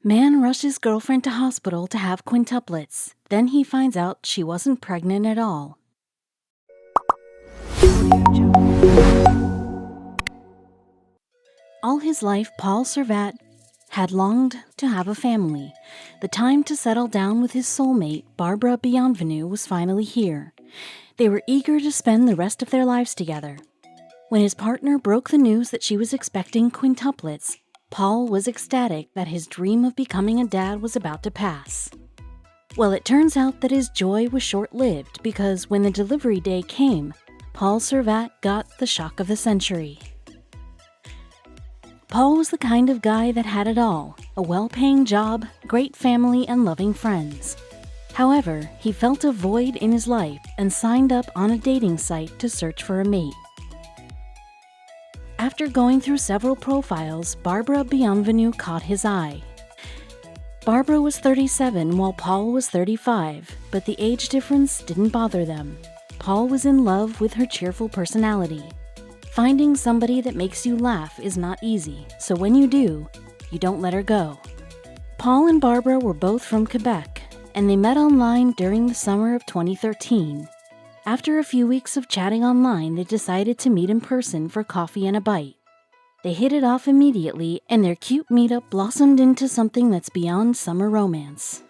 Man rushes girlfriend to hospital to have quintuplets. Then he finds out she wasn't pregnant at all. All his life, Paul Servat had longed to have a family. The time to settle down with his soulmate, Barbara Bienvenue, was finally here. They were eager to spend the rest of their lives together. When his partner broke the news that she was expecting quintuplets, Paul was ecstatic that his dream of becoming a dad was about to pass. Well, it turns out that his joy was short-lived because when the delivery day came, Paul Servat got the shock of the century. Paul was the kind of guy that had it all: a well-paying job, great family, and loving friends. However, he felt a void in his life and signed up on a dating site to search for a mate. After going through several profiles, Barbara Bienvenue caught his eye. Barbara was 37 while Paul was 35, but the age difference didn't bother them. Paul was in love with her cheerful personality. Finding somebody that makes you laugh is not easy, so when you do, you don't let her go. Paul and Barbara were both from Quebec, and they met online during the summer of 2013. After a few weeks of chatting online, they decided to meet in person for coffee and a bite. They hit it off immediately, and their cute meetup blossomed into something that's beyond summer romance.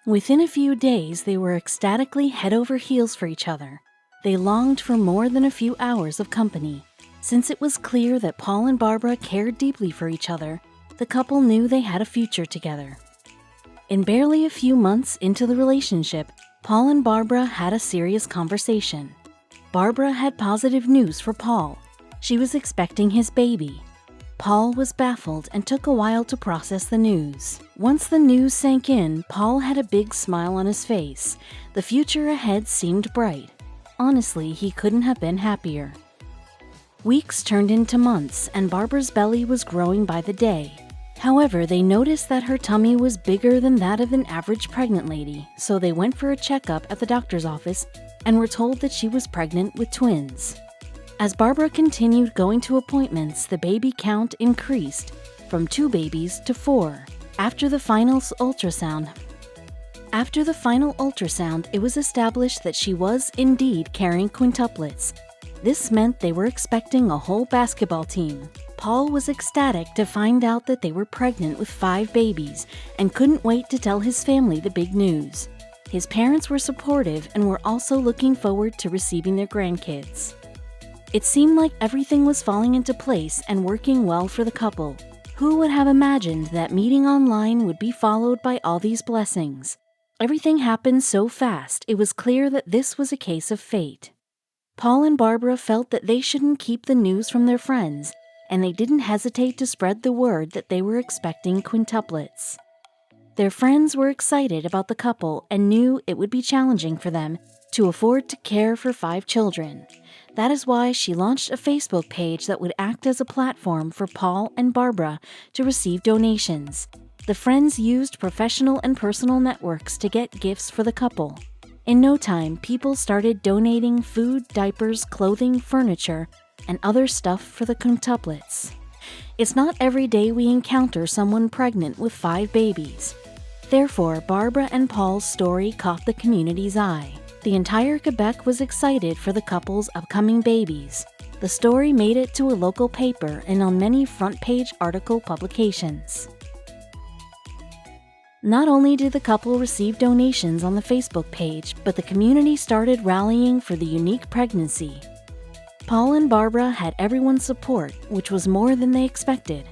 Within a few days, they were ecstatically head over heels for each other. They longed for more than a few hours of company. Since it was clear that Paul and Barbara cared deeply for each other, the couple knew they had a future together. In barely a few months into the relationship, Paul and Barbara had a serious conversation. Barbara had positive news for Paul. She was expecting his baby. Paul was baffled and took a while to process the news. Once the news sank in, Paul had a big smile on his face. The future ahead seemed bright. Honestly, he couldn't have been happier. Weeks turned into months, and Barbara's belly was growing by the day. However, they noticed that her tummy was bigger than that of an average pregnant lady, so they went for a checkup at the doctor's office and were told that she was pregnant with twins. As Barbara continued going to appointments, the baby count increased from 2 babies to 4. After the final ultrasound, it was established that she was indeed carrying quintuplets. This meant they were expecting a whole basketball team. Paul was ecstatic to find out that they were pregnant with 5 babies and couldn't wait to tell his family the big news. His parents were supportive and were also looking forward to receiving their grandkids. It seemed like everything was falling into place and working well for the couple. Who would have imagined that meeting online would be followed by all these blessings? Everything happened so fast, it was clear that this was a case of fate. Paul and Barbara felt that they shouldn't keep the news from their friends, and they didn't hesitate to spread the word that they were expecting quintuplets. Their friends were excited about the couple and knew it would be challenging for them to afford to care for 5 children. That is why she launched a Facebook page that would act as a platform for Paul and Barbara to receive donations. The friends used professional and personal networks to get gifts for the couple. In no time, people started donating food, diapers, clothing, furniture, and other stuff for the quintuplets. It's not every day we encounter someone pregnant with 5 babies. Therefore, Barbara and Paul's story caught the community's eye. The entire Quebec was excited for the couple's upcoming babies. The story made it to a local paper and on many front-page article publications. Not only did the couple receive donations on the Facebook page, but the community started rallying for the unique pregnancy. Paul and Barbara had everyone's support, which was more than they expected.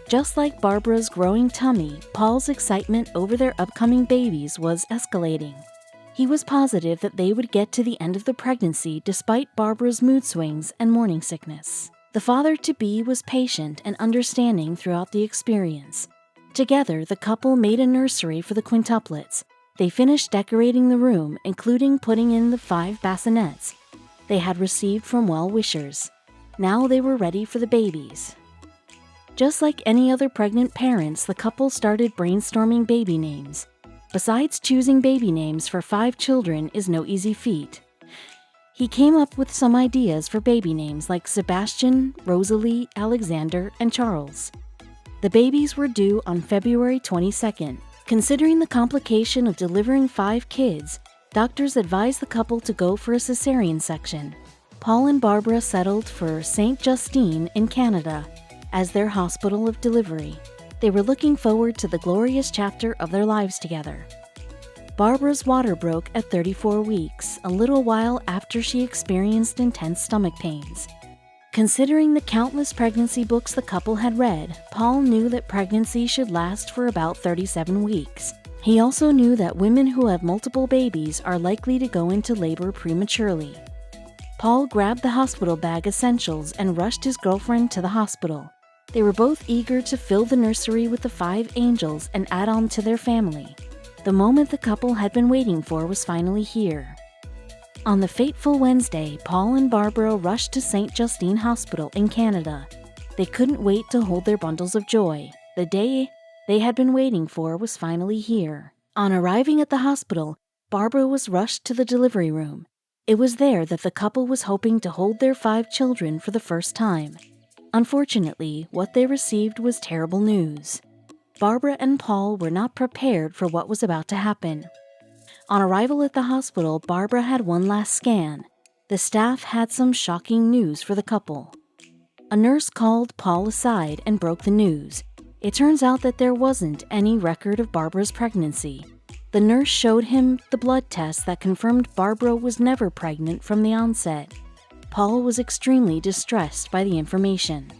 Just like Barbara's growing tummy, Paul's excitement over their upcoming babies was escalating. He was positive that they would get to the end of the pregnancy despite Barbara's mood swings and morning sickness. The father-to-be was patient and understanding throughout the experience. Together, the couple made a nursery for the quintuplets. They finished decorating the room, including putting in the 5 bassinets they had received from well-wishers. Now they were ready for the babies. Just like any other pregnant parents, the couple started brainstorming baby names. Besides, choosing baby names for 5 children is no easy feat. He came up with some ideas for baby names like Sebastian, Rosalie, Alexander, and Charles. The babies were due on February 22nd. Considering the complication of delivering 5 kids, doctors advised the couple to go for a cesarean section. Paul and Barbara settled for St. Justine in Canada as their hospital of delivery. They were looking forward to the glorious chapter of their lives together. Barbara's water broke at 34 weeks, a little while after she experienced intense stomach pains. Considering the countless pregnancy books the couple had read, Paul knew that pregnancy should last for about 37 weeks. He also knew that women who have multiple babies are likely to go into labor prematurely. Paul grabbed the hospital bag essentials and rushed his girlfriend to the hospital. They were both eager to fill the nursery with the 5 angels and add on to their family. The moment the couple had been waiting for was finally here. On the fateful Wednesday, Paul and Barbara rushed to St. Justine Hospital in Canada. They couldn't wait to hold their bundles of joy. The day they had been waiting for was finally here. On arriving at the hospital, Barbara was rushed to the delivery room. It was there that the couple was hoping to hold their 5 children for the first time. Unfortunately, what they received was terrible news. Barbara and Paul were not prepared for what was about to happen. On arrival at the hospital, Barbara had one last scan. The staff had some shocking news for the couple. A nurse called Paul aside and broke the news. It turns out that there wasn't any record of Barbara's pregnancy. The nurse showed him the blood test that confirmed Barbara was never pregnant from the onset. Paul was extremely distressed by the information.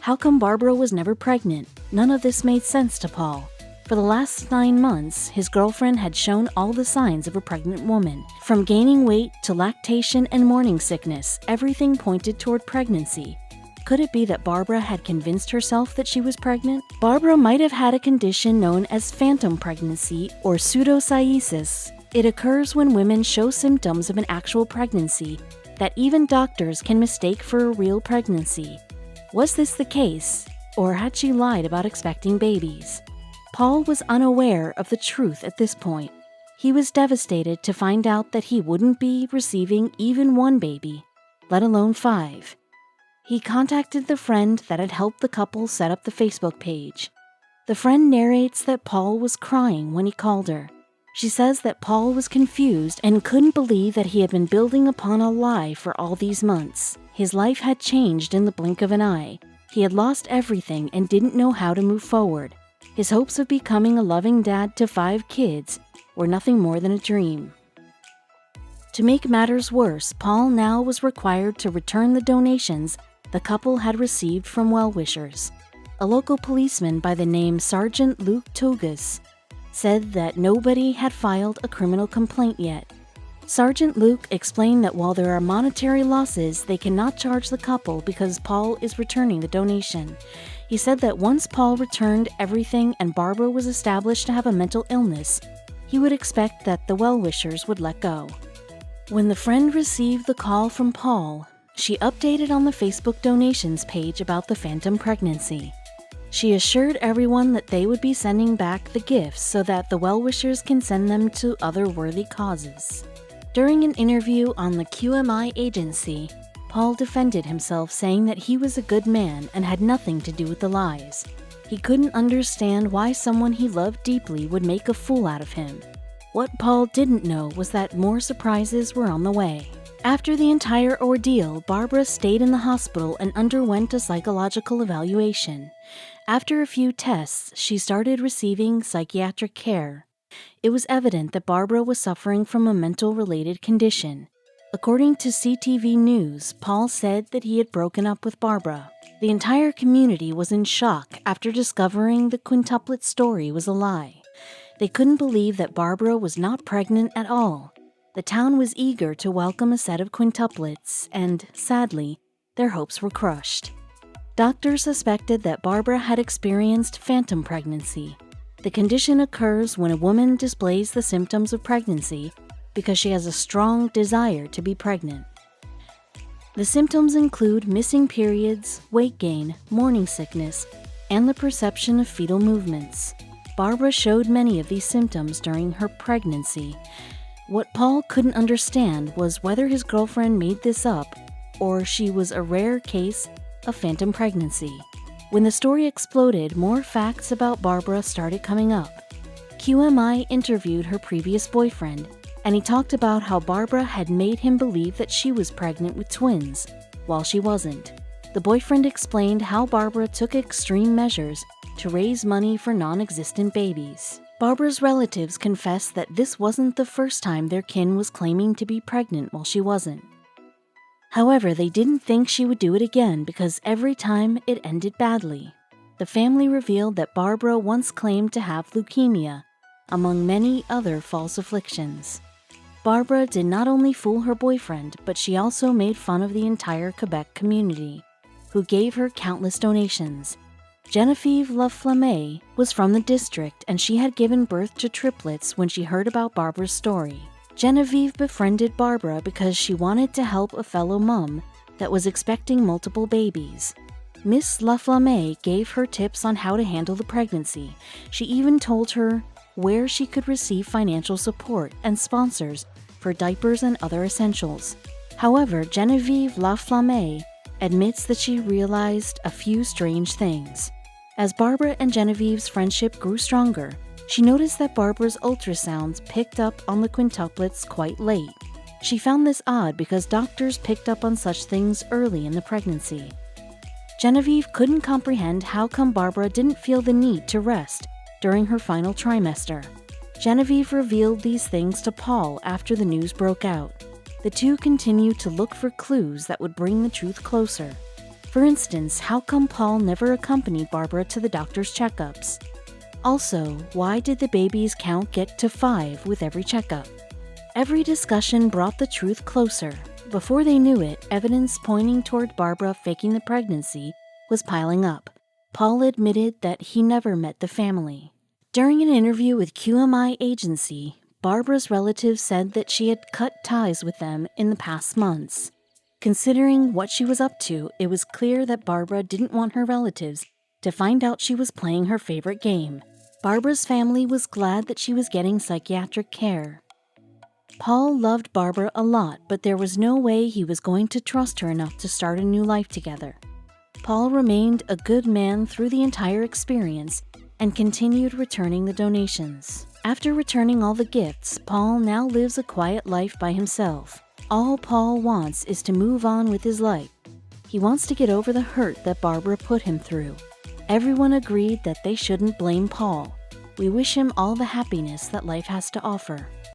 How come Barbara was never pregnant? None of this made sense to Paul. For the last 9 months, his girlfriend had shown all the signs of a pregnant woman. From gaining weight to lactation and morning sickness, everything pointed toward pregnancy. Could it be that Barbara had convinced herself that she was pregnant? Barbara might have had a condition known as phantom pregnancy or pseudocyesis. It occurs when women show symptoms of an actual pregnancy that even doctors can mistake for a real pregnancy. Was this the case, or had she lied about expecting babies? Paul was unaware of the truth at this point. He was devastated to find out that he wouldn't be receiving even 1 baby, let alone 5. He contacted the friend that had helped the couple set up the Facebook page. The friend narrates that Paul was crying when he called her. She says that Paul was confused and couldn't believe that he had been building upon a lie for all these months. His life had changed in the blink of an eye. He had lost everything and didn't know how to move forward. His hopes of becoming a loving dad to 5 kids were nothing more than a dream. To make matters worse, Paul now was required to return the donations the couple had received from well-wishers. A local policeman by the name Sergeant Luke Togus said that nobody had filed a criminal complaint yet. Sergeant Luke explained that while there are monetary losses, they cannot charge the couple because Paul is returning the donation. He said that once Paul returned everything and Barbara was established to have a mental illness, he would expect that the well-wishers would let go. When the friend received the call from Paul, she updated on the Facebook donations page about the phantom pregnancy. She assured everyone that they would be sending back the gifts so that the well-wishers can send them to other worthy causes. During an interview on the QMI agency, Paul defended himself, saying that he was a good man and had nothing to do with the lies. He couldn't understand why someone he loved deeply would make a fool out of him. What Paul didn't know was that more surprises were on the way. After the entire ordeal, Barbara stayed in the hospital and underwent a psychological evaluation. After a few tests, she started receiving psychiatric care. It was evident that Barbara was suffering from a mental-related condition. According to CTV News, Paul said that he had broken up with Barbara. The entire community was in shock after discovering the Quintuplets story was a lie. They couldn't believe that Barbara was not pregnant at all. The town was eager to welcome a set of quintuplets, and, sadly, their hopes were crushed. Doctors suspected that Barbara had experienced phantom pregnancy. The condition occurs when a woman displays the symptoms of pregnancy because she has a strong desire to be pregnant. The symptoms include missing periods, weight gain, morning sickness, and the perception of fetal movements. Barbara showed many of these symptoms during her pregnancy. What Paul couldn't understand was whether his girlfriend made this up or she was a rare case of phantom pregnancy. When the story exploded, more facts about Barbara started coming up. QMI interviewed her previous boyfriend, and he talked about how Barbara had made him believe that she was pregnant with twins, while she wasn't. The boyfriend explained how Barbara took extreme measures to raise money for non-existent babies. Barbara's relatives confessed that this wasn't the first time their kin was claiming to be pregnant while she wasn't. However, they didn't think she would do it again because every time it ended badly. The family revealed that Barbara once claimed to have leukemia, among many other false afflictions. Barbara did not only fool her boyfriend, but she also made fun of the entire Quebec community, who gave her countless donations. Genevieve Laflamme was from the district, and she had given birth to triplets when she heard about Barbara's story. Genevieve befriended Barbara because she wanted to help a fellow mom that was expecting multiple babies. Miss Laflamme gave her tips on how to handle the pregnancy. She even told her where she could receive financial support and sponsors for diapers and other essentials. However, Genevieve Laflamme admits that she realized a few strange things. As Barbara and Genevieve's friendship grew stronger, she noticed that Barbara's ultrasounds picked up on the quintuplets quite late. She found this odd because doctors picked up on such things early in the pregnancy. Genevieve couldn't comprehend how come Barbara didn't feel the need to rest during her final trimester. Genevieve revealed these things to Paul after the news broke out. The two continued to look for clues that would bring the truth closer. For instance, how come Paul never accompanied Barbara to the doctor's checkups? Also, why did the baby's count get to 5 with every checkup? Every discussion brought the truth closer. Before they knew it, evidence pointing toward Barbara faking the pregnancy was piling up. Paul admitted that he never met the family. During an interview with QMI Agency, Barbara's relatives said that she had cut ties with them in the past months. Considering what she was up to, it was clear that Barbara didn't want her relatives to find out she was playing her favorite game. Barbara's family was glad that she was getting psychiatric care. Paul loved Barbara a lot, but there was no way he was going to trust her enough to start a new life together. Paul remained a good man through the entire experience and continued returning the donations. After returning all the gifts, Paul now lives a quiet life by himself. All Paul wants is to move on with his life. He wants to get over the hurt that Barbara put him through. Everyone agreed that they shouldn't blame Paul. We wish him all the happiness that life has to offer.